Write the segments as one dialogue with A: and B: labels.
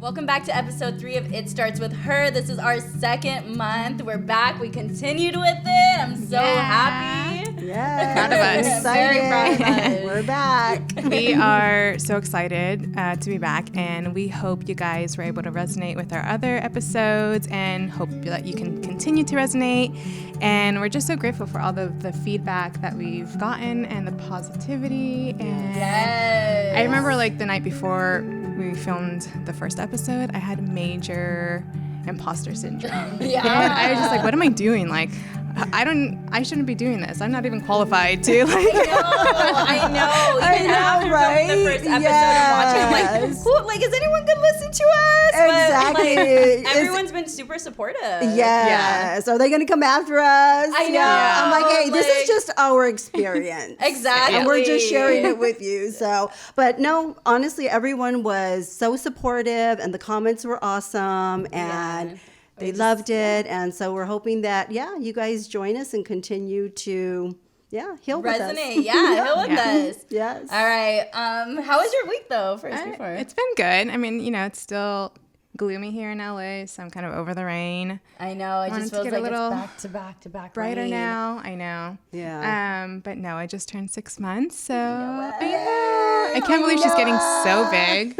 A: Welcome back to episode 3 of It Starts With Her. This is our second month. We're back. We continued with it. I'm so happy.
B: Yeah.
C: Proud of us.
A: Very proud of us.
B: We're back.
C: We are so excited to be back, and we hope you guys were able to resonate with our other episodes and hope that you can continue to resonate. And we're just so grateful for all the feedback that we've gotten and the positivity. And
A: Yes.
C: I remember like the night before we filmed the first episode, I had major imposter syndrome.
A: Yeah.
C: And I was just like, what am I doing? Like, I shouldn't be doing this. I'm not even qualified to like.
A: I know. Even after
B: right?
A: the first episode of watching, I'm like,
B: Yes.
A: is anyone gonna listen to us?
B: Exactly.
A: But, like, everyone's been super supportive.
B: Yes. Are they going to come after us?
A: I know.
B: Yeah. I'm like, hey, this
A: Like-
B: is just our experience.
A: Exactly.
B: And we're just sharing it with you. So, but no, honestly, everyone was so supportive and the comments were awesome and
A: Yeah.
B: they loved it. And so we're hoping that, you guys join us and continue to, heal with us.
A: Resonate. Yeah, heal with us.
B: Yes.
A: All right. How was your week though? Before.
C: It's been good. I mean, it's still gloomy here in LA, so I'm kind of over the rain.
A: I know. It
C: Wanted
A: just
C: to
A: feels
C: get a
A: like
C: little
A: it's back to back
C: Brighter
A: rain.
C: now, I know.
B: Yeah.
C: But no, I just turned 6 months, so
A: Yay.
C: I can't believe she's getting so big.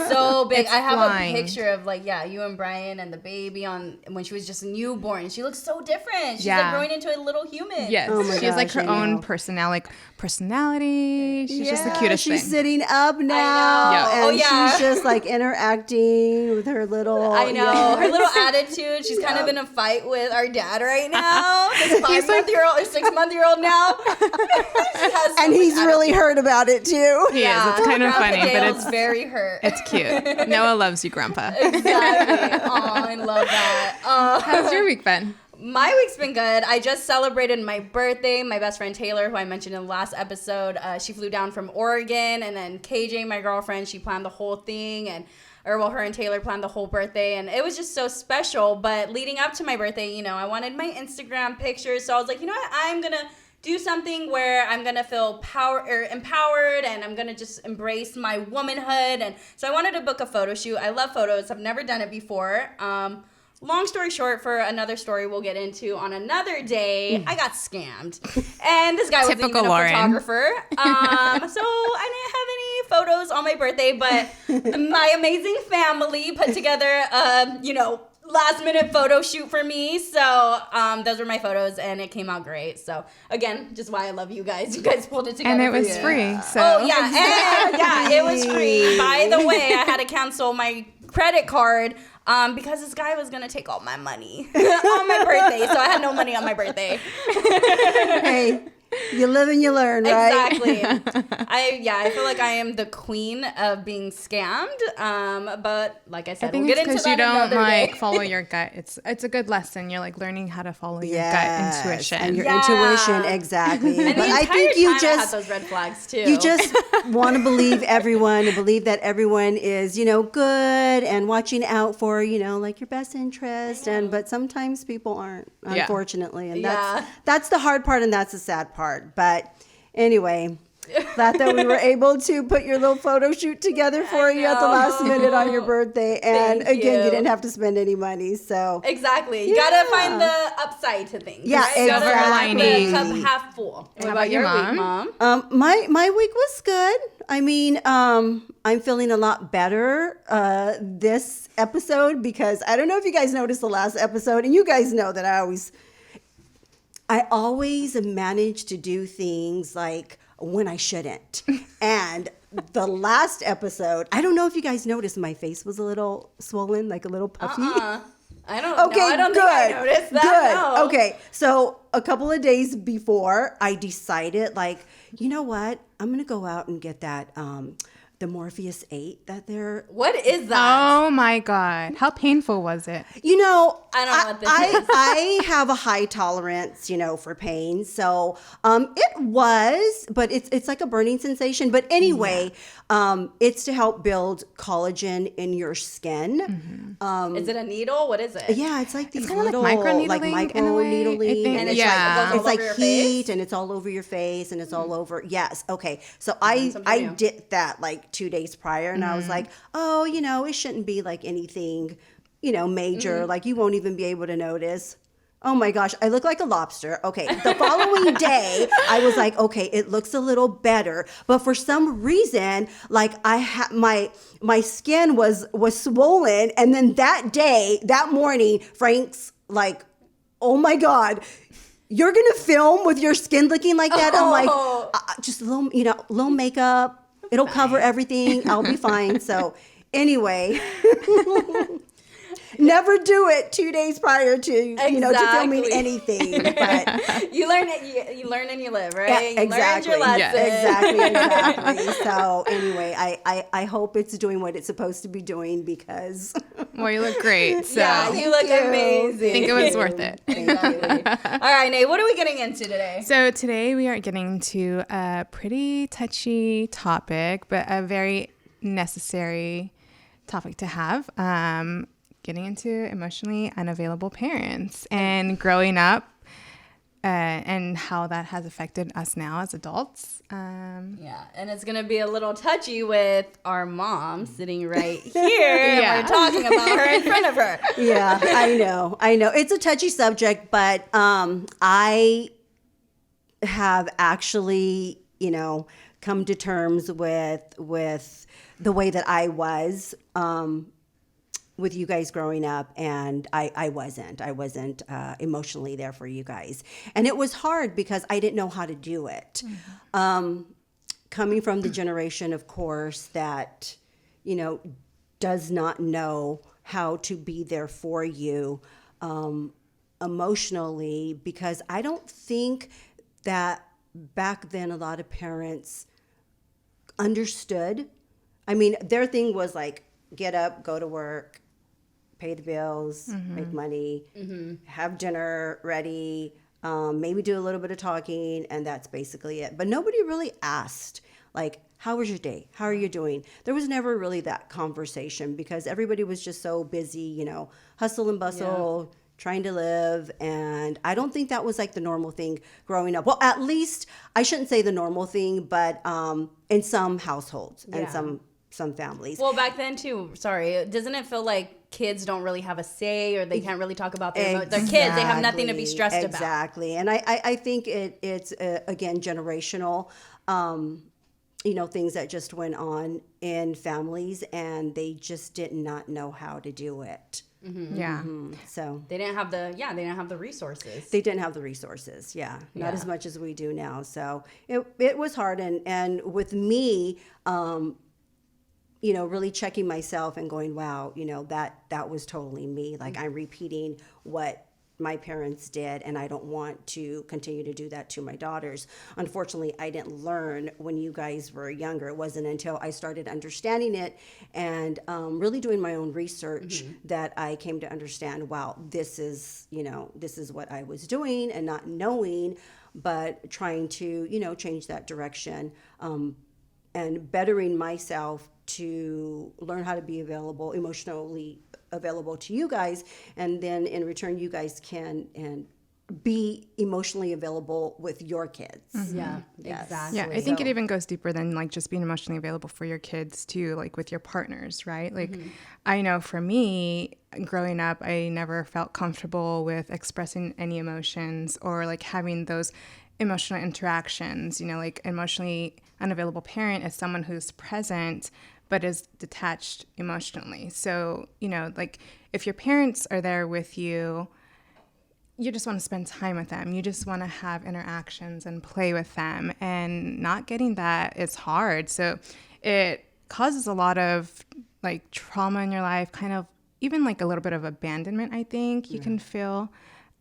A: So big.
C: It's
A: I have
C: flying.
A: a picture of you and Brian and the baby on when she was just a newborn. She looks so different. She's like
C: Yeah.
A: growing into a little human.
C: Yes,
B: Oh my
C: she has like
B: gosh,
C: her
B: I
C: own
B: know.
C: personality. She's just the cutest
B: she's
C: thing.
B: sitting up now.
A: know.
B: And
A: Oh, yeah.
B: she's just like interacting with her little.
A: I know.
B: yeah.
A: Her little attitude. She's kind of in a fight with our dad right now. This 5-month-year-old or 6-month-year-old now. She has so
B: And
A: much
B: he's really heard about it too.
C: He is. It's kind of
A: Grandpa
C: funny, but
A: Dale's
C: it's
A: very hurt.
C: it's cute. Noah loves you, Grandpa.
A: Exactly. Oh, I love that.
C: How's your week been?
A: My week's been good. I just celebrated my birthday. My best friend Taylor, who I mentioned in the last episode, she flew down from Oregon, and then KJ, my girlfriend, she planned the whole thing, her and Taylor planned the whole birthday, and it was just so special. But leading up to my birthday, I wanted my Instagram pictures, so I was like, you know what, I'm gonna do something where I'm gonna feel empowered, and I'm gonna just embrace my womanhood. And so I wanted to book a photo shoot. I love photos. I've never done it before. Long story short, for another story we'll get into on another day, I got scammed. And this guy wasn't
C: Typical
A: even a
C: Lauren.
A: photographer. So I didn't have any photos on my birthday, but my amazing family put together last minute photo shoot for me. So those were my photos, and it came out great. So again, just why I love you guys. You guys pulled it together.
C: And it
A: for
C: was
A: you.
C: free. So
A: Oh yeah, and it was free. By the way, I had to cancel my credit card because this guy was gonna take all my money on my birthday, so I had no money on my birthday.
B: Hey, you live and you learn, right?
A: Exactly. I feel like I am the queen of being scammed. But like I said,
C: I think
A: we'll
C: it's
A: get into
C: because you
A: that
C: don't
A: another day.
C: follow your gut. It's a good lesson. You're like learning how to follow your
B: Yes,
C: gut intuition.
B: and your
A: Yeah.
B: intuition, exactly.
A: And
B: But
A: the
B: I
A: entire
B: think you
A: time I had
B: just
A: those red flags too.
B: you just want to believe everyone and believe that everyone is, good and watching out for, like your best interest. But sometimes people aren't,
C: Yeah.
B: unfortunately. And
A: Yeah.
B: that's the hard part, and that's the sad part. But anyway, glad that we were able to put your little photo shoot together for you at the last minute on your birthday. And
A: Thank
B: again,
A: you.
B: you didn't have to spend any money. So
A: Exactly. You
B: Yeah.
A: gotta find the upside to things.
B: Yeah,
A: right? You gotta
C: Silver
A: look at
C: lining.
A: the cup half full. What
C: How
A: about
C: about
A: your
C: your
A: week,
C: mom?
A: Mom?
B: my week was good. I mean, I'm feeling a lot better this episode because I don't know if you guys noticed the last episode, and you guys know that I always manage to do things like when I shouldn't. And the last episode, I don't know if you guys noticed, my face was a little swollen, like a little puffy.
A: I don't
B: Okay,
A: know. I don't
B: good.
A: think I noticed that.
B: Good.
A: No.
B: Okay, so a couple of days before, I decided, you know what? I'm gonna go out and get that the Morpheus 8 that they're.
A: What is that?
C: Oh my God. How painful was it?
A: I don't know what this is.
B: I have a high tolerance, for pain. So it was, but it's like a burning sensation. But anyway, it's to help build collagen in your skin.
A: Is it a needle? What is it?
B: Yeah, it's like these
C: kinda like
B: little
C: microneedling in a way, I
B: microneedling.
C: think.
A: And it's
C: Yeah.
A: like, it goes
B: It's
A: all
B: like
A: over your
B: heat
A: face?
B: and it's all over your face and it's all over. Yes. Okay. So
A: Learn something
B: I
A: new.
B: did that like 2 days prior, and I was like, oh, it shouldn't be like anything, major. Like, you won't even be able to notice. Oh my gosh, I look like a lobster. Okay, the following day, I was like, okay, it looks a little better. But for some reason, like my skin was swollen, and then that morning, Frank's like, oh my God, you're gonna film with your skin looking like that? I'm like, just a little makeup. It'll cover everything. I'll be fine. So anyway. Never do it 2 days prior to to filming anything. But
A: you learn and you live, right?
B: Yeah, exactly.
A: You learned your lesson.
B: Exactly. So anyway, I hope it's doing what it's supposed to be doing, because
C: Well, you look great. So
A: Yeah, you look amazing.
C: I think it was worth it.
A: Exactly. All right, Nate, what are we getting into today?
C: So today we are getting to a pretty touchy topic, but a very necessary topic to have. Getting into emotionally unavailable parents and growing up, and how that has affected us now as adults.
A: Yeah, and it's going to be a little touchy with our mom sitting right here, and we're talking about her in front of her.
B: Yeah, I know. It's a touchy subject, but I have actually, come to terms with the way that I was with you guys growing up, and I wasn't emotionally there for you guys. And it was hard because I didn't know how to do it. Coming from the generation, of course, that, does not know how to be there for you emotionally, because I don't think that back then a lot of parents understood. I mean, their thing was like, get up, go to work, pay the bills, make money, have dinner ready, maybe do a little bit of talking, and that's basically it. But nobody really asked, like, how was your day? How are you doing? There was never really that conversation, because everybody was just so busy, hustle and bustle, trying to live. And I don't think that was like the normal thing growing up. Well, at least I shouldn't say the normal thing, but in some households and some families.
A: Well, back then too, sorry, doesn't it feel like kids don't really have a say, or they can't really talk about their kids? They have nothing to be stressed about.
B: Exactly. And I think it's again, generational, things that just went on in families, and they just did not know how to do it.
C: Yeah.
B: So
A: they didn't have the resources.
B: They didn't have the resources. Yeah. Not as much as we do now. So it was hard. And with me, really checking myself and going, wow, that was totally me. Like, I'm repeating what my parents did, and I don't want to continue to do that to my daughters. Unfortunately, I didn't learn when you guys were younger. It wasn't until I started understanding it and really doing my own research that I came to understand, wow, this is what I was doing, and not knowing, but trying to, change that direction, and bettering myself to learn how to be emotionally available to you guys, and then in return, you guys can be emotionally available with your kids.
A: Yeah, exactly.
C: Yeah, I think it even goes deeper than like just being emotionally available for your kids too, like with your partners, right? Like, I know for me, growing up, I never felt comfortable with expressing any emotions or like having those emotional interactions. Like, emotionally unavailable parent is someone who's present but is detached emotionally. So, like, if your parents are there with you, you just want to spend time with them. You just want to have interactions and play with them. And not getting that is hard. So it causes a lot of like trauma in your life, kind of even like a little bit of abandonment, I think you can feel.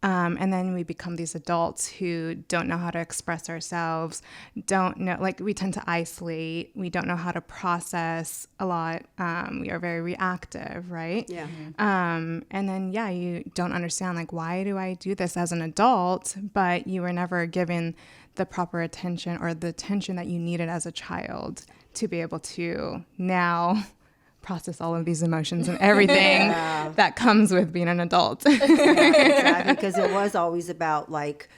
C: And then we become these adults who don't know how to express ourselves, don't know, like, we tend to isolate. We don't know how to process a lot. We are very reactive, right?
B: Yeah.
C: And then, you don't understand, like, why do I do this as an adult? But you were never given the proper attention or the attention that you needed as a child to be able to now process all of these emotions and everything that comes with being an adult.
B: Exactly, because it was always about like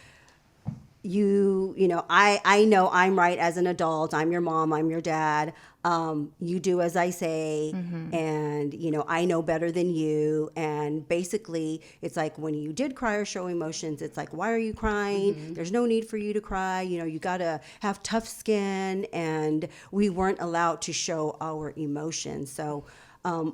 B: you know, I know I'm right as an adult. I'm your mom. I'm your dad. You do as I say, and you know, I know better than you. And basically, it's like when you did cry or show emotions, it's like, why are you crying? There's no need for you to cry. You know, you gotta have tough skin. And we weren't allowed to show our emotions, so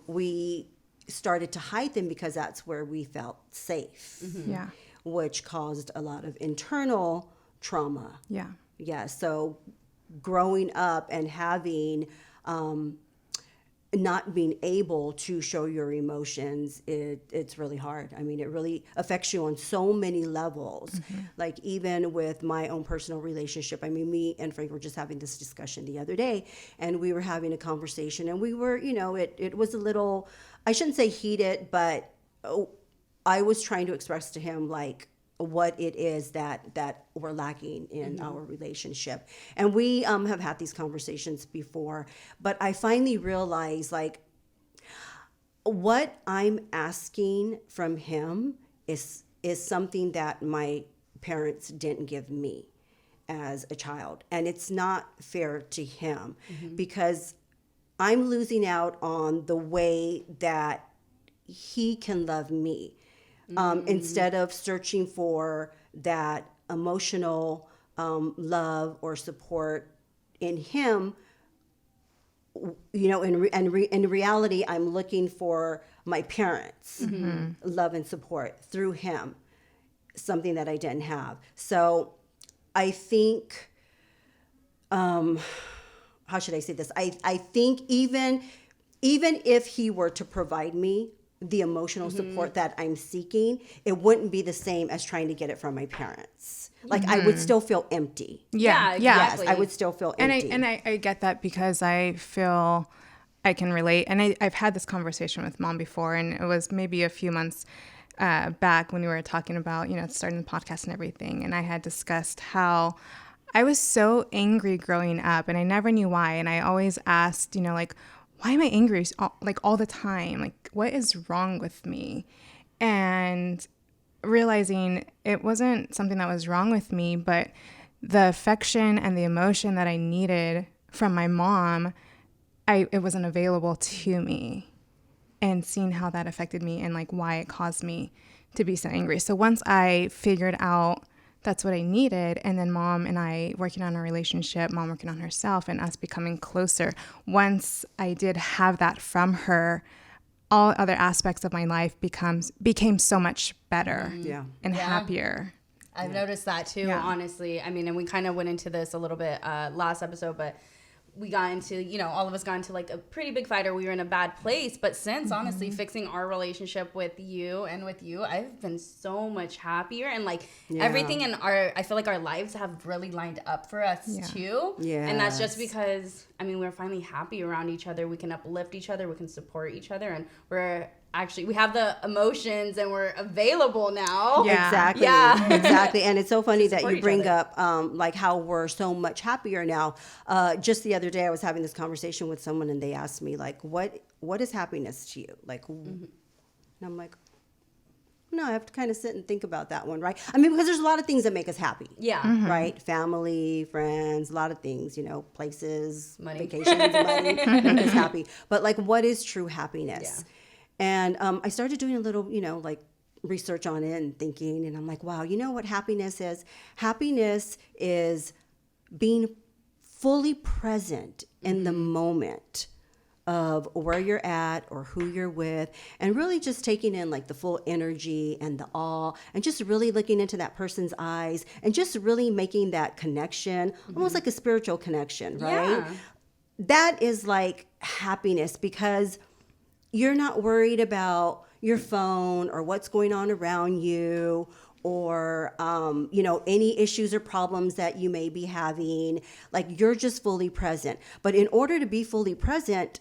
B: we started to hide them because that's where we felt safe.
C: Yeah.
B: Which caused a lot of internal trauma.
C: Yeah.
B: Yeah, so growing up and having not being able to show your emotions, it's really hard. I mean, it really affects you on so many levels. Like even with my own personal relationship, I mean, me and Frank were just having this discussion the other day, and we were having a conversation, and we were, you know, it was a little, I shouldn't say heated, but I was trying to express to him like what it is that we're lacking in our relationship. And we have had these conversations before, but I finally realized like what I'm asking from him is something that my parents didn't give me as a child. And it's not fair to him because I'm losing out on the way that he can love me. Instead of searching for that emotional love or support in him, you know, in reality, I'm looking for my parents' love and support through him, something that I didn't have. So I think, how should I say this? I think even if he were to provide me the emotional support that I'm seeking, it wouldn't be the same as trying to get it from my parents. Like I would still feel empty.
C: Yeah.
B: Yes, I would still feel empty.
C: And I get that because I feel I can relate. And I've had this conversation with Mom before, and it was maybe a few months back when we were talking about, you know, starting the podcast and everything. And I had discussed how I was so angry growing up, and I never knew why. And I always asked, you know, like, why am I angry all the time? Like, what is wrong with me? And realizing it wasn't something that was wrong with me, but the affection and the emotion that I needed from my mom, it wasn't available to me. And seeing how that affected me and like why it caused me to be so angry. So once I figured out that's what I needed, and then Mom and I working on our relationship, Mom working on herself, and us becoming closer. Once I did have that from her, all other aspects of my life became so much better and happier.
A: I've noticed that too, honestly. I mean, and we kind of went into this a little bit last episode, but we got into, you know, all of us got into like a pretty big fight, or we were in a bad place. But since honestly fixing our relationship with you, I've been so much happier, and like everything in I feel like our lives have really lined up for us too. Yeah. And that's just because, I mean, we're finally happy around each other. We can uplift each other, we can support each other, and we have the emotions and we're available now.
B: Yeah. Exactly. Yeah. Exactly. And it's so funny that you bring up like how we're so much happier now. Just the other day I was having this conversation with someone, and they asked me like, what is happiness to you? Like, and I'm like, no, I have to kind of sit and think about that one, right? I mean, because there's a lot of things that make us happy. Yeah. Right? Family, friends, a lot of things, you know, places, vacations, money make us happy. But like, what is true happiness? Yeah. And I started doing a little, you know, like research on it and thinking, and I'm like, wow, you know what happiness is? Happiness is being fully present in the moment of where you're at or who you're with, and really just taking in like the full energy and the awe, and just really looking into that person's eyes and just really making that connection, almost like a spiritual connection, right? Yeah. That is like happiness, because you're not worried about your phone or what's going on around you, or, you know, any issues or problems that you may be having. Like, you're just fully present. But in order to be fully present,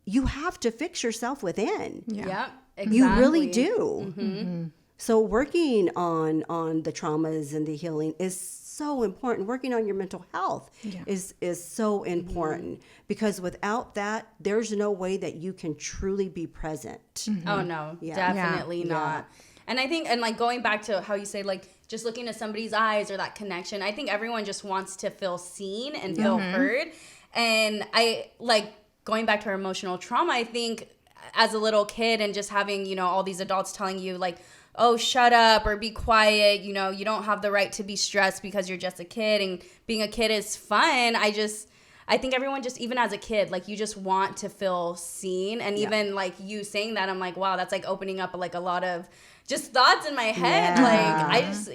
B: you have to fix yourself within. Yeah, exactly. You really do. So working on the traumas and the healing is so important. Working on your mental health is so important, because without that, there's no way that you can truly be present.
A: Oh no, definitely not. And I think, and like going back to how you say, like, just looking at somebody's eyes or that connection, I think everyone just wants to feel seen and feel heard. And I, like, going back to our emotional trauma, I think as a little kid and just having, you know, all these adults telling you, like, oh, shut up or be quiet, you know, you don't have the right to be stressed because you're just a kid, and being a kid is fun. I think everyone just, even as a kid, like, you just want to feel seen. And even like you saying that, I'm like, wow, that's like opening up like a lot of just thoughts in my head. Like, as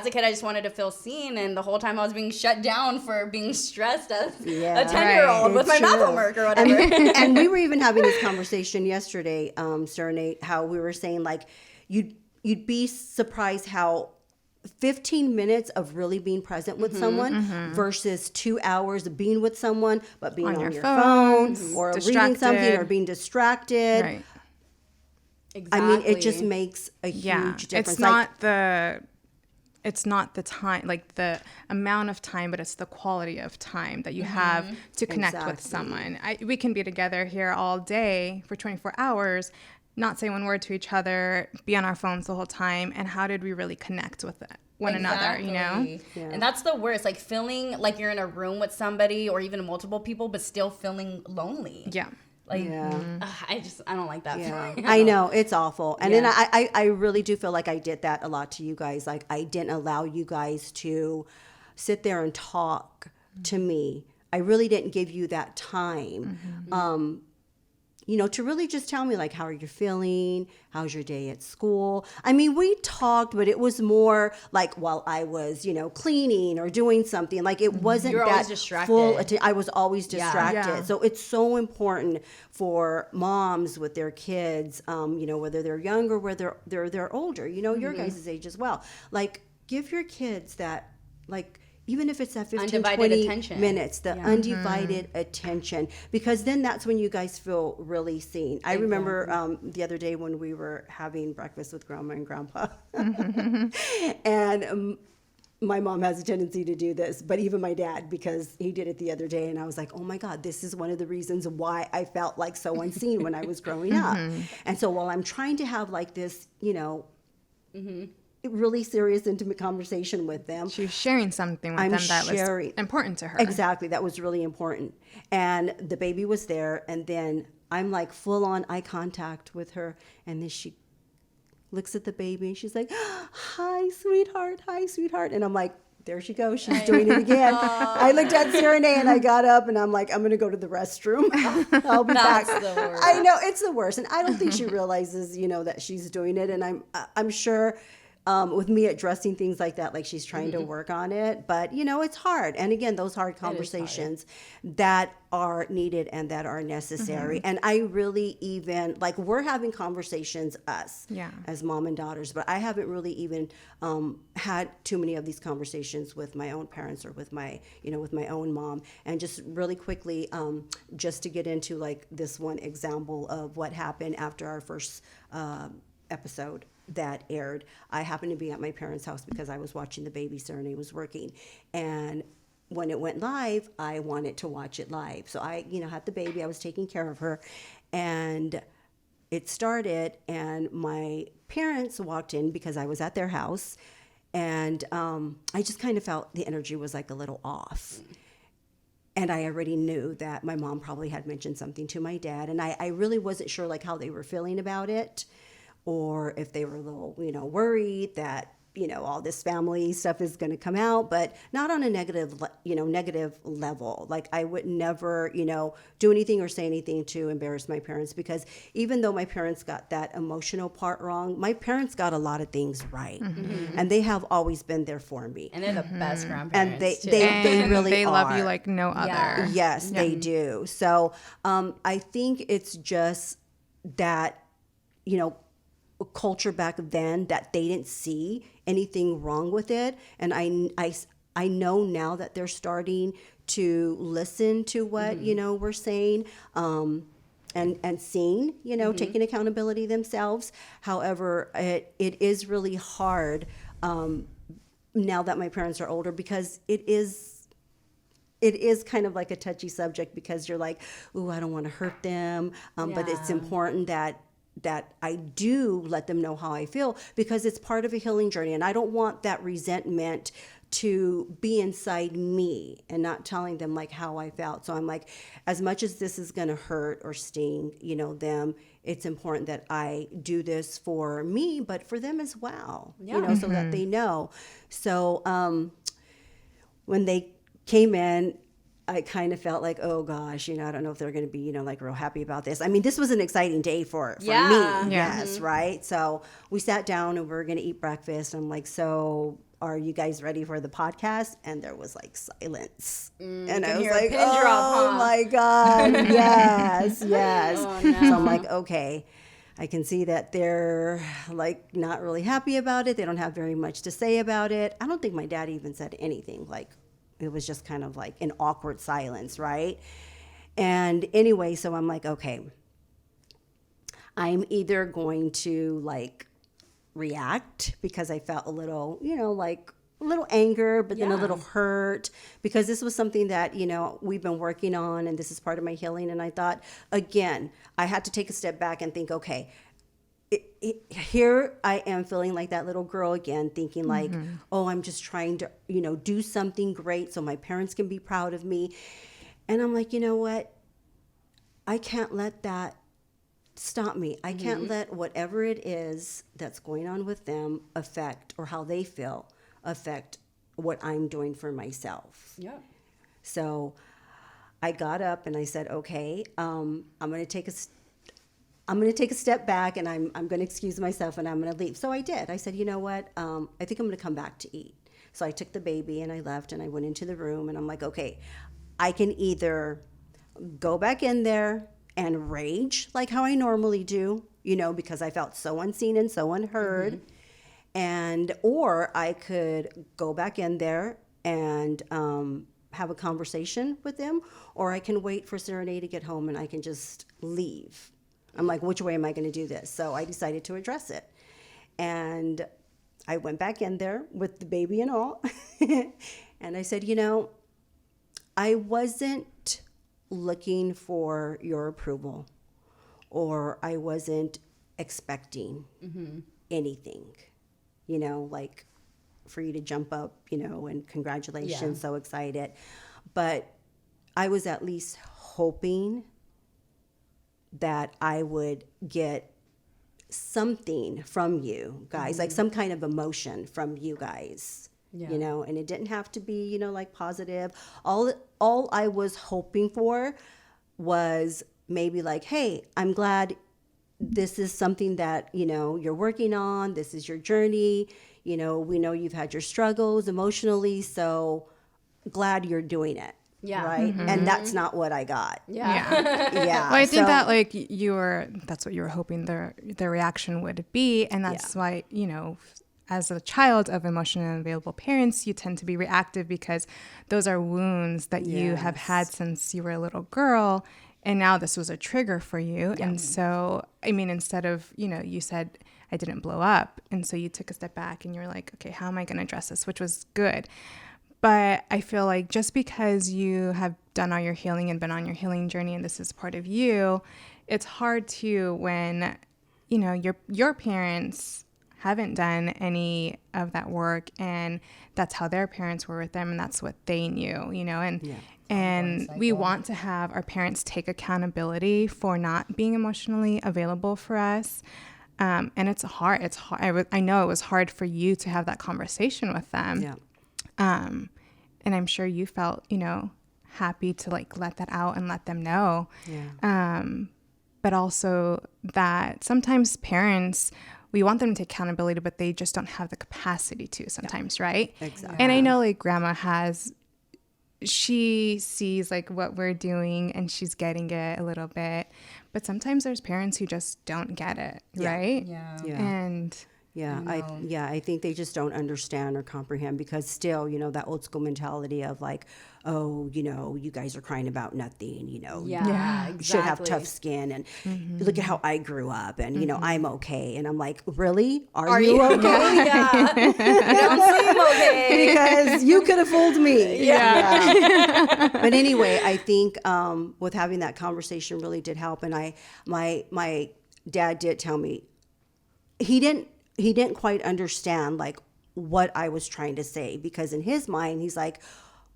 A: a kid, I just wanted to feel seen. And the whole time I was being shut down for being stressed as a 10-year-old with my math homework or whatever.
B: And we were even having this conversation yesterday, Serenade, how we were saying, like, you'd be surprised how 15 minutes of really being present with someone versus 2 hours of being with someone, but being on your phone or reading something or being distracted.
C: Right.
A: Exactly.
B: I mean, it just makes a huge difference.
C: It's not the time, like the amount of time, but it's the quality of time that you have to connect with someone. We can be together here all day for 24 hours, not say one word to each other, be on our phones the whole time. And how did we really connect with one another, you know?
A: Yeah. And that's the worst, like feeling like you're in a room with somebody or even multiple people, but still feeling lonely.
C: Yeah.
A: Like, I don't like that feeling.
B: I know, it's awful. And then I really do feel like I did that a lot to you guys. Like, I didn't allow you guys to sit there and talk to me. I really didn't give you that time. You know, to really just tell me, like, how are you feeling? How's your day at school? I mean, we talked, but it was more like while I was, you know, cleaning or doing something. Like, it wasn't
A: You're
B: that
A: always distracted.
B: full attention. I was always distracted.
C: Yeah.
B: So it's so important for moms with their kids, you know, whether they're young or whether they're older, you know, your guys' age as well. Like, give your kids that, like, even if it's that 15, 20
A: attention.
B: minutes, the undivided attention, because then that's when you guys feel really seen. I remember the other day when we were having breakfast with Grandma and Grandpa, and my mom has a tendency to do this, but even my dad, because he did it the other day, and I was like, oh my God, this is one of the reasons why I felt like so unseen when I was growing up. And so while I'm trying to have like this, you know, really serious, intimate conversation with them.
C: She was sharing something with them that was important to her.
B: Exactly. That was really important. And the baby was there. And then I'm like full on eye contact with her. And then she looks at the baby and she's like, hi, sweetheart. Hi, sweetheart. And I'm like, there she goes. She's doing it again. I looked at Serenade and I got up and I'm like, I'm going to go to the restroom. I'll be back.
A: That's the worst.
B: I know, it's the worst. And I don't think she realizes, you know, that she's doing it. And I'm sure with me addressing things like that, like she's trying to work on it. But, you know, it's hard. And again, those hard conversations that are needed and that are necessary. And I really even, like, we're having conversations, as mom and daughters, but I haven't really even had too many of these conversations with my own parents or with my, you know, with my own mom. And just really quickly, just to get into like this one example of what happened after our first episode that aired. I happened to be at my parents' house because I was watching the baby. Serenade was working, and when it went live, I wanted to watch it live. So I, you know, had the baby. I was taking care of her, and it started. And my parents walked in because I was at their house, and I just kind of felt the energy was like a little off. And I already knew that my mom probably had mentioned something to my dad, and I really wasn't sure like how they were feeling about it, or if they were a little, you know, worried that, you know, all this family stuff is going to come out, but not on a negative level. Like, I would never, you know, do anything or say anything to embarrass my parents, because even though my parents got that emotional part wrong, my parents got a lot of things right. And they have always been there for me.
A: And they're the best grandparents.
B: And they really are.
C: Love you like no other.
B: Yes, they do. So I think it's just that, you know, culture back then, that they didn't see anything wrong with it. And I know now that they're starting to listen to what, you know, we're saying, and seeing, you know, taking accountability themselves. However, it is really hard now that my parents are older, because it is kind of like a touchy subject, because you're like, ooh, I don't want to hurt them. But it's important that I do let them know how I feel, because it's part of a healing journey, and I don't want that resentment to be inside me and not telling them like how I felt. So I'm like, as much as this is going to hurt or sting, them, it's important that I do this for me, but for them as well, so that they know. So when they came in, I kind of felt like, oh gosh, I don't know if they're going to be, like real happy about this. I mean, this was an exciting day for me. Yes. Right. So we sat down and we were going to eat breakfast. I'm like, so are you guys ready for the podcast? And there was like silence. And I was like, oh my God. Yes. Oh, no. So I'm like, okay. I can see that they're like not really happy about it. They don't have very much to say about it. I don't think my dad even said anything. Like, it was just kind of like an awkward silence, right? And anyway, so I'm like, okay, I'm either going to like react because I felt a little, like a little anger, but then a little hurt, because this was something that, we've been working on, and this is part of my healing. And I thought, again, I had to take a step back and think, okay, here I am feeling like that little girl again, thinking like, oh, I'm just trying to, do something great so my parents can be proud of me. And I'm like, you know what? I can't let that stop me. I can't let whatever it is that's going on with them affect, or how they feel affect what I'm doing for myself. Yeah. So I got up and I said, okay, I'm going to take a step back, and I'm going to excuse myself, and I'm going to leave. So I did. I said, you know what? I think I'm going to come back to eat. So I took the baby and I left, and I went into the room, and I'm like, okay, I can either go back in there and rage like how I normally do, because I felt so unseen and so unheard. Or I could go back in there and have a conversation with them, or I can wait for Serenade to get home and I can just leave. I'm like, which way am I going to do this? So I decided to address it. And I went back in there with the baby and all. And I said, I wasn't looking for your approval, or I wasn't expecting anything, like for you to jump up, and congratulations, so excited. But I was at least hoping that I would get something from you guys, like some kind of emotion from you guys, and it didn't have to be, like positive. All I was hoping for was maybe like, hey, I'm glad this is something that, you're working on. This is your journey. We know you've had your struggles emotionally, so glad you're doing it. Yeah. Right. And that's not what I got. Yeah.
C: Well, I think that like that's what you were hoping the reaction would be. And that's why, as a child of emotionally unavailable parents, you tend to be reactive, because those are wounds that you have had since you were a little girl. And now this was a trigger for you. Yeah. And so, I mean, instead of, you said, I didn't blow up. And so you took a step back and you're like, okay, how am I going to address this? Which was good. But I feel like just because you have done all your healing and been on your healing journey, and this is part of you, it's hard to when, your parents haven't done any of that work, and that's how their parents were with them, and that's what they knew, and we want to have our parents take accountability for not being emotionally available for us. And it's hard. It's hard. I know it was hard for you to have that conversation with them. Yeah. And I'm sure you felt, happy to like let that out and let them know. Yeah. But also that sometimes parents, we want them to take accountability, but they just don't have the capacity to sometimes, right? Exactly. And I know like grandma she sees like what we're doing and she's getting it a little bit, but sometimes there's parents who just don't get it, right? Yeah. And I think they just don't understand or comprehend, because still, that old school mentality of like, oh, you guys are crying about nothing, exactly. Should have tough skin, and look at how I grew up, and I'm okay. And I'm like, really? Are you okay? Yeah. You don't seem okay. Because you could have fooled me. Yeah. But anyway, I think with having that conversation really did help, and my
B: Dad did tell me he didn't quite understand like what I was trying to say, because in his mind he's like,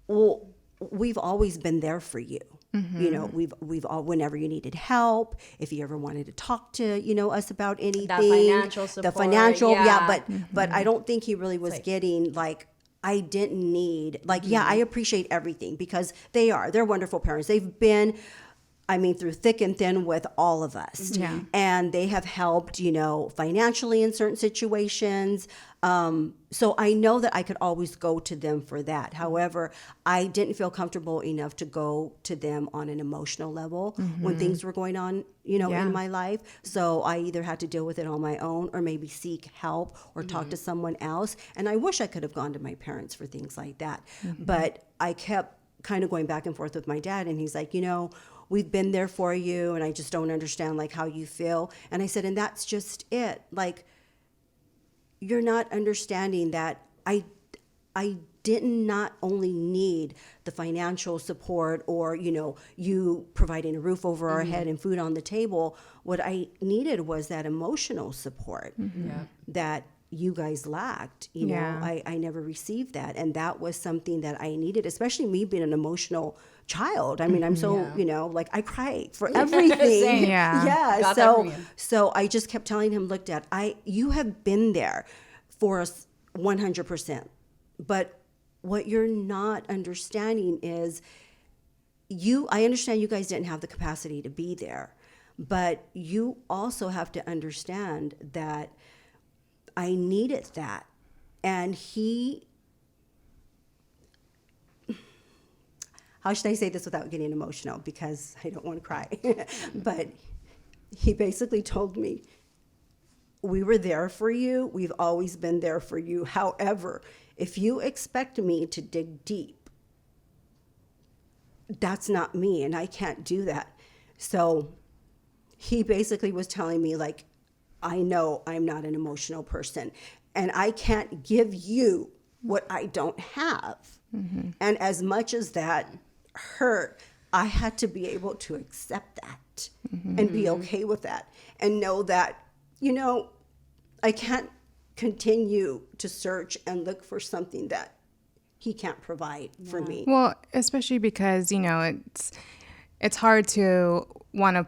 B: well, we've always been there for you. You know, we've all, whenever you needed help, if you ever wanted to talk to, you know, us about anything,
A: That financial support.
B: the financial,
A: Yeah.
B: but I don't think he really was getting like, I didn't need, like, yeah, I appreciate everything, because they're wonderful parents. They've been, I mean, through thick and thin with all of us.
C: Yeah.
B: And they have helped, you know, financially in certain situations. So I know that I could always go to them for that. However, I didn't feel comfortable enough to go to them on an emotional level when things were going on, you know,
C: Yeah.
B: in my life. So I either had to deal with it on my own, or maybe seek help or talk to someone else. And I wish I could have gone to my parents for things like that. But I kept kind of going back and forth with my dad, and he's like, you know, we've been there for you, and I just don't understand like how you feel. And I said, and that's just it. Like, you're not understanding that I did not only need the financial support, or, you know, you providing a roof over our head and food on the table. What I needed was that emotional support that you guys lacked. You know, I never received that. And that was something that I needed, especially me being an emotional child. I mean, I'm so, you know, like I cry for everything.
A: Same.
C: Yeah.
B: Yeah.
A: Got that from you.
B: So I just kept telling him, look, Dad, you have been there for us 100%. But what you're not understanding is I understand you guys didn't have the capacity to be there, but you also have to understand that I needed that. And how should I say this without getting emotional, because I don't want to cry, but he basically told me, we were there for you. We've always been there for you. However, if you expect me to dig deep, that's not me, and I can't do that. So he basically was telling me, like, I know I'm not an emotional person, and I can't give you what I don't have. And as much as that hurt, I had to be able to accept that and be okay with that, and know that, you know, I can't continue to search and look for something that he can't provide for me.
C: Well, especially because, you know, it's hard to want to,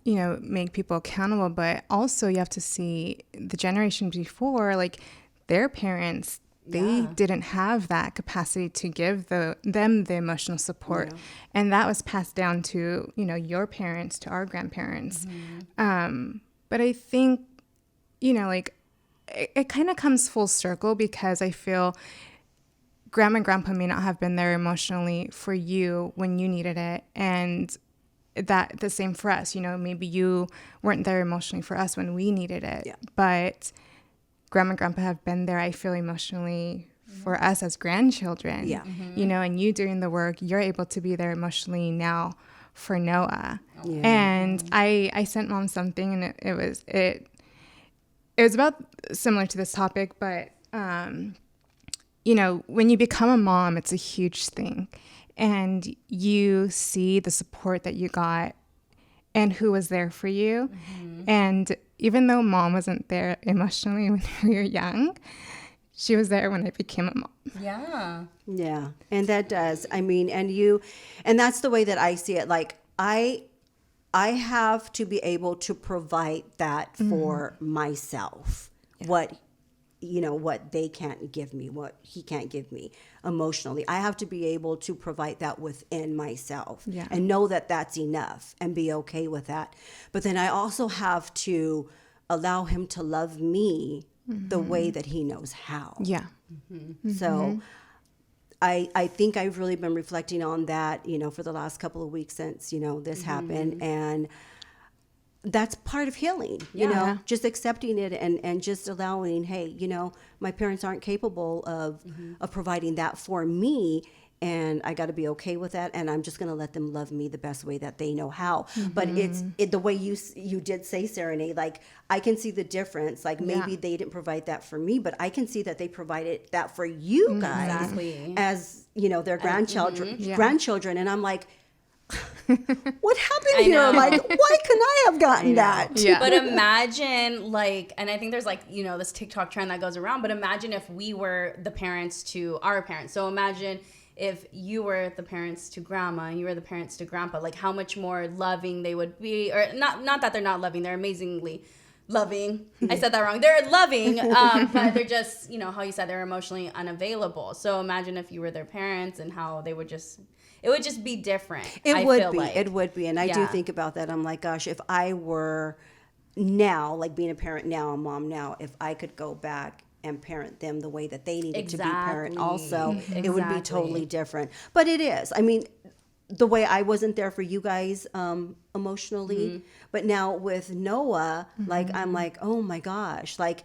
C: you know, make people accountable, but also you have to see the generation before, like their parents, they didn't have that capacity to give them the emotional support. And that was passed down to, you know, your parents, to our grandparents. But I think, you know, like it kind of comes full circle, because I feel grandma and grandpa may not have been there emotionally for you when you needed it. And that the same for us, you know, maybe you weren't there emotionally for us when we needed it, but grandma and grandpa have been there, I feel, emotionally for us as grandchildren, you know, and you doing the work, you're able to be there emotionally now for Noah. And I sent Mom something, and it was about similar to this topic, but, you know, when you become a mom, it's a huge thing. And you see the support that you got and who was there for you. And even though Mom wasn't there emotionally when we were young, she was there when I became a mom.
B: Yeah. And that does. I mean, and that's the way that I see it. Like, I have to be able to provide that for myself. What they can't give me, what he can't give me emotionally. I have to be able to provide that within myself and know that that's enough and be okay with that. But then I also have to allow him to love me the way that he knows how. So I think I've really been reflecting on that, you know, for the last couple of weeks since, you know, this happened. And that's part of healing, you know, just accepting it and just allowing, hey, you know, my parents aren't capable of providing that for me, and I got to be okay with that, and I'm just going to let them love me the best way that they know how. But it's the way you did say, Serenade, like, I can see the difference. Like, maybe they didn't provide that for me, but I can see that they provided that for you guys as, you know, their grandchildren. And I'm like, what happened
A: I
B: here?
A: know.
B: Like, why couldn't I have gotten that?
C: Yeah.
A: But imagine, like, and I think there's like, this TikTok trend that goes around, but imagine if we were the parents to our parents. So imagine if you were the parents to grandma and you were the parents to grandpa, like how much more loving they would be, or not that they're not loving, they're amazingly loving. I said that wrong. They're loving, but they're just, how you said, they're emotionally unavailable. So imagine if you were their parents and how they would just, it would just be different.
B: It would be. And I do think about that. I'm like, gosh, if I were now, like being a parent now, a mom now, if I could go back and parent them the way that they needed to be parent also, it would be totally different. But it is. I mean, the way I wasn't there for you guys emotionally, but now with Noah, like I'm like, oh my gosh, like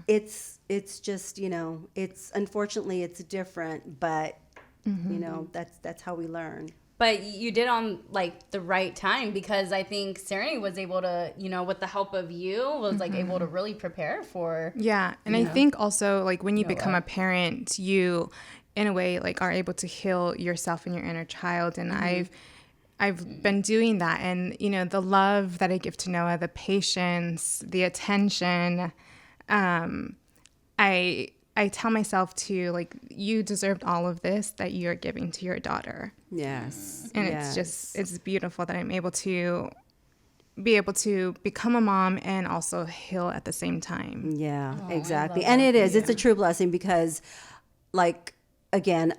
B: it's just, it's unfortunately it's different, but that's how we learn.
A: But you did on like the right time, because I think Serenity was able to, with the help of you, was like able to really prepare for.
C: Yeah. And I think also like when you become a parent, you in a way like are able to heal yourself and your inner child. And I've been doing that. And, the love that I give to Noah, the patience, the attention, I tell myself to like, you deserved all of this that you're giving to your daughter.
B: Yes.
C: And it's beautiful that I'm able to be able to become a mom and also heal at the same time.
B: Yeah, exactly. And it is. It's a true blessing because, like, again,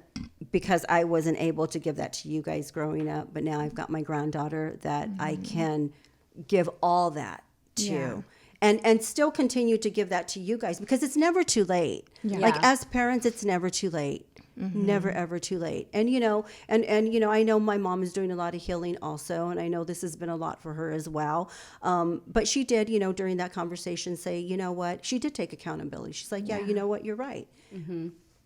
B: because I wasn't able to give that to you guys growing up, but now I've got my granddaughter that I can give all that to.
C: Yeah.
B: And still continue to give that to you guys, because it's never too late.
A: Yeah.
B: Like as parents, it's never too late. Never ever too late. And I know my mom is doing a lot of healing also, and I know this has been a lot for her as well. But she did, during that conversation say, you know what? She did take accountability. She's like, yeah, you know what? You're right.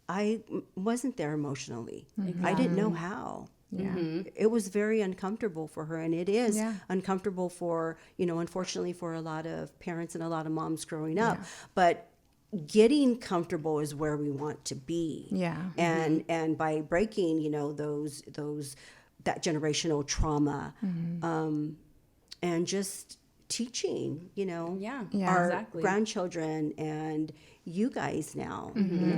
B: I wasn't there emotionally. I didn't know how.
C: Yeah.
B: It was very uncomfortable for her, and it is uncomfortable for, unfortunately for a lot of parents and a lot of moms growing up. But getting comfortable is where we want to be.
C: Yeah.
B: And by breaking, those that generational trauma, and just teaching, our grandchildren and you guys now,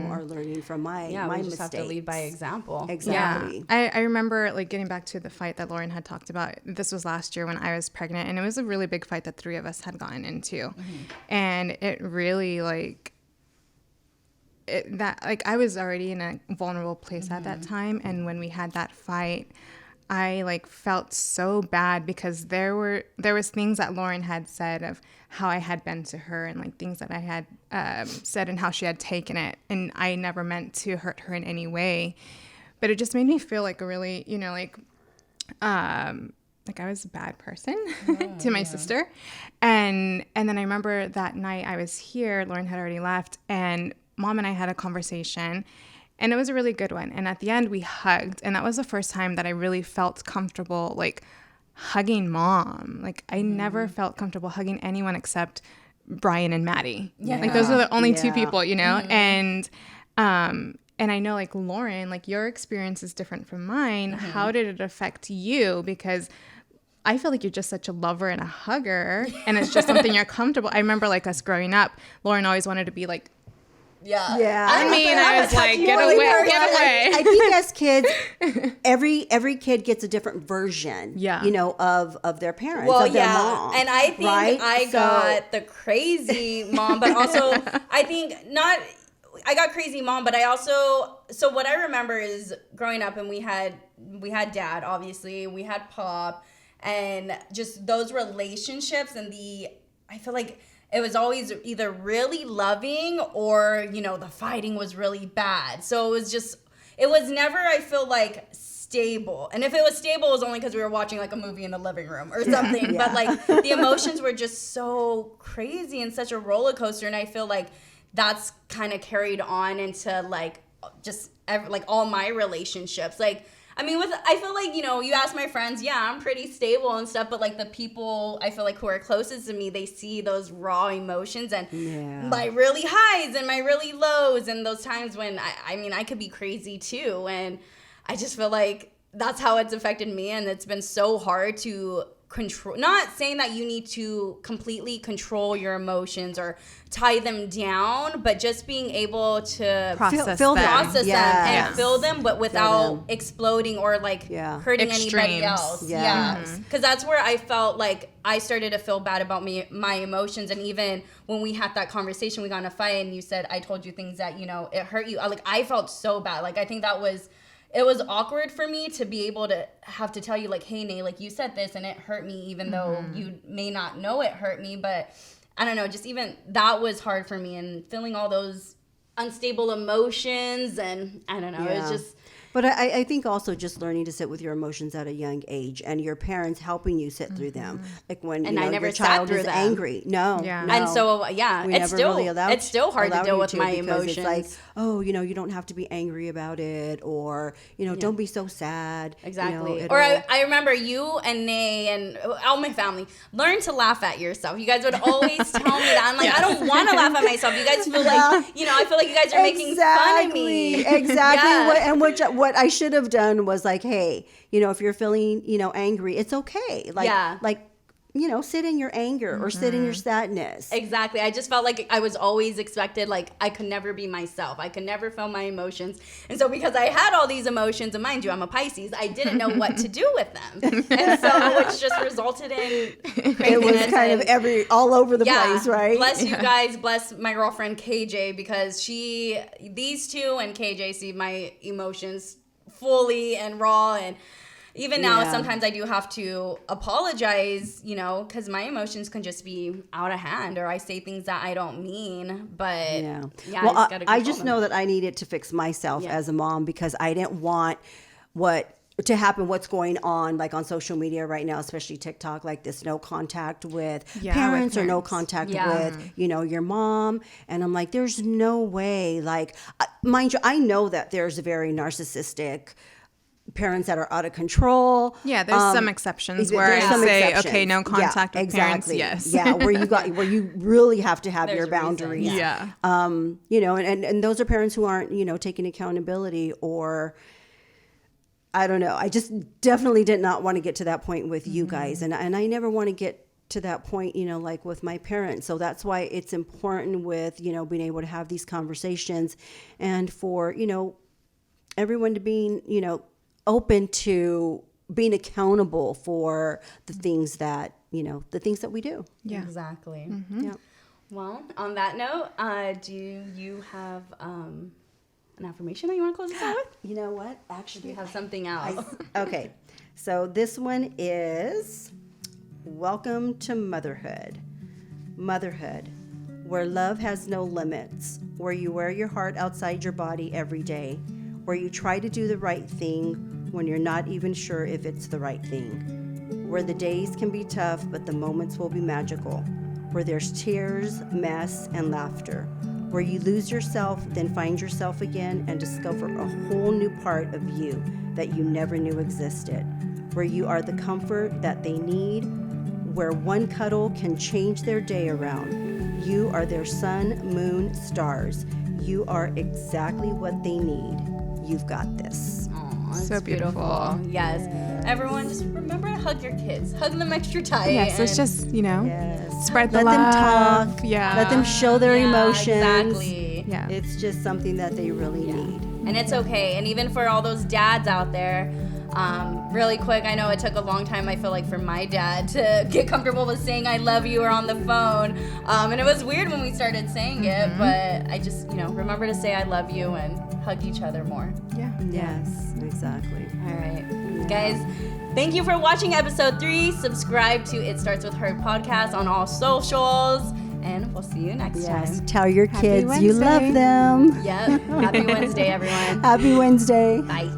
B: are learning from my
A: we just
B: mistakes.
A: have to lead by example.
B: Exactly.
C: Yeah. I remember like getting back to the fight that Lauren had talked about. This was last year when I was pregnant, and it was a really big fight that three of us had gotten into. And it really I was already in a vulnerable place at that time. And when we had that fight, I felt so bad because there was things that Lauren had said of how I had been to her, and things that I had said and how she had taken it, and I never meant to hurt her in any way, but it just made me feel like a really I was a bad person to my sister, and then I remember that night I was here, Lauren had already left, and Mom and I had a conversation. And it was a really good one. And at the end, we hugged. And that was the first time that I really felt comfortable, hugging Mom. I never felt comfortable hugging anyone except Brian and Maddie. Yeah. Those are the only two people, And I know, Lauren, your experience is different from mine. How did it affect you? Because I feel like you're just such a lover and a hugger. And it's just something you're comfortable. I remember, us growing up, Lauren always wanted to be,
B: Yeah.
C: I was like, get away.
B: I think as kids, every kid gets a different version, of their parents, of their mom.
A: And I think I got the crazy mom, but also I think I got crazy mom, but I also, so what I remember is growing up, and we had Dad, obviously, we had Pop, and just those relationships, and I feel like it was always either really loving or, the fighting was really bad. So it was never, I feel like, stable. And if it was stable, it was only because we were watching a movie in the living room or something. Yeah. But the emotions were just so crazy and such a roller coaster. And I feel like that's kind of carried on into just all my relationships. I feel like, you ask my friends, I'm pretty stable and stuff, but the people I feel like who are closest to me, they see those raw emotions and my really highs and my really lows and those times when I could be crazy too. And I just feel like that's how it's affected me. And it's been so hard to control, not saying that you need to completely control your emotions or tie them down, but just being able to
C: Process
B: feel
C: them.
A: process
B: Yes.
A: them and feel them, but without
B: them.
A: exploding or like hurting anybody
C: Extremes.
A: else.
B: Yeah.
A: Because that's where I felt like I started to feel bad about my emotions. And even when we had that conversation, we got in a fight and you said, I told you things that, you know, it hurt you. I felt so bad. Like, I think it was awkward for me to be able to have to tell you, like, hey, Nay, like, you said this and it hurt me, even though you may not know it hurt me. But I don't know, just even that was hard for me, and feeling all those unstable emotions, and I don't know, it was just...
B: But I think also just learning to sit with your emotions at a young age, and your parents helping you sit through them. Like when
A: And I never
B: your
A: sat
B: child
A: through
B: is
A: them.
B: angry. No.
A: And so, yeah,
B: We
A: it's
B: never
A: still
B: really
A: it's still hard to
B: allowed
A: deal
B: you
A: with my
B: because
A: emotions.
B: It's like, oh, you don't have to be angry about it, or don't be so sad.
A: Exactly. Or I remember you and Nay and all my family learn to laugh at yourself. You guys would always tell me that. I'm like, I don't want to laugh at myself. You guys feel like, I feel like you guys are making fun of me.
B: Exactly.
A: Yeah.
B: What I should have done was like, hey, if you're feeling, angry, it's okay. Sit in your anger or sit in your sadness.
A: Exactly. I just felt like I was always expected, like I could never be myself. I could never feel my emotions. And so because I had all these emotions, and mind you, I'm a Pisces, I didn't know what to do with them. And so which just resulted in craziness.
B: It was kind of all over the place, right?
A: Bless you guys. Bless my girlfriend KJ, because these two and KJ see my emotions fully and raw. And even now, sometimes I do have to apologize, because my emotions can just be out of hand, or I say things that I don't mean. But
B: well, I just know that I needed to fix myself as a mom, because I didn't want what's going on, like on social media right now, especially TikTok, like this no contact with parents or no contact with, your mom. And I'm like, there's no way. Like, mind you, I know that there's a very narcissistic parents that are out of control.
C: Yeah, there's some exceptions where I say, okay, no contact with parents. Yes.
B: Yeah, where you really have to have your boundaries.
C: Yeah.
B: And those are parents who aren't, taking accountability, or I don't know. I just definitely did not want to get to that point with you guys. And I never want to get to that point, like with my parents. So that's why it's important with, being able to have these conversations, and for, everyone to being, open to being accountable for the things that we do.
C: Yeah,
A: exactly.
B: Yeah.
A: Well, on that note, do you have an affirmation that you want to close us out with?
B: You know what? Actually,
A: You have something else.
B: Okay. So this one is welcome to motherhood. Motherhood, where love has no limits, where you wear your heart outside your body every day, where you try to do the right thing when you're not even sure if it's the right thing, where the days can be tough, but the moments will be magical, where there's tears, mess, and laughter, where you lose yourself, then find yourself again and discover a whole new part of you that you never knew existed, where you are the comfort that they need, where one cuddle can change their day around. You are their sun, moon, stars. You are exactly what they need. You've got this.
C: So beautiful.
A: Yes. Everyone, just remember to hug your kids. Hug them extra tight.
C: Yes, it's just, spread the
B: Let
C: love.
B: them talk.
C: Yeah.
B: Let them show their emotions.
A: Exactly.
C: Yeah.
B: It's just something that they really need.
A: And it's okay. And even for all those dads out there, really quick, I know it took a long time, I feel like, for my dad to get comfortable with saying I love you or on the phone. And it was weird when we started saying it, but I just, remember to say I love you and hug each other more.
C: Yeah.
B: Yes, exactly.
A: All right. Guys, thank you for watching episode 3. Subscribe to It Starts With Her podcast on all socials. And we'll see you next time.
B: Tell your
C: Happy
B: kids
C: Wednesday.
B: you love them.
A: Yep. Happy Wednesday, everyone.
B: Happy Wednesday.
A: Bye.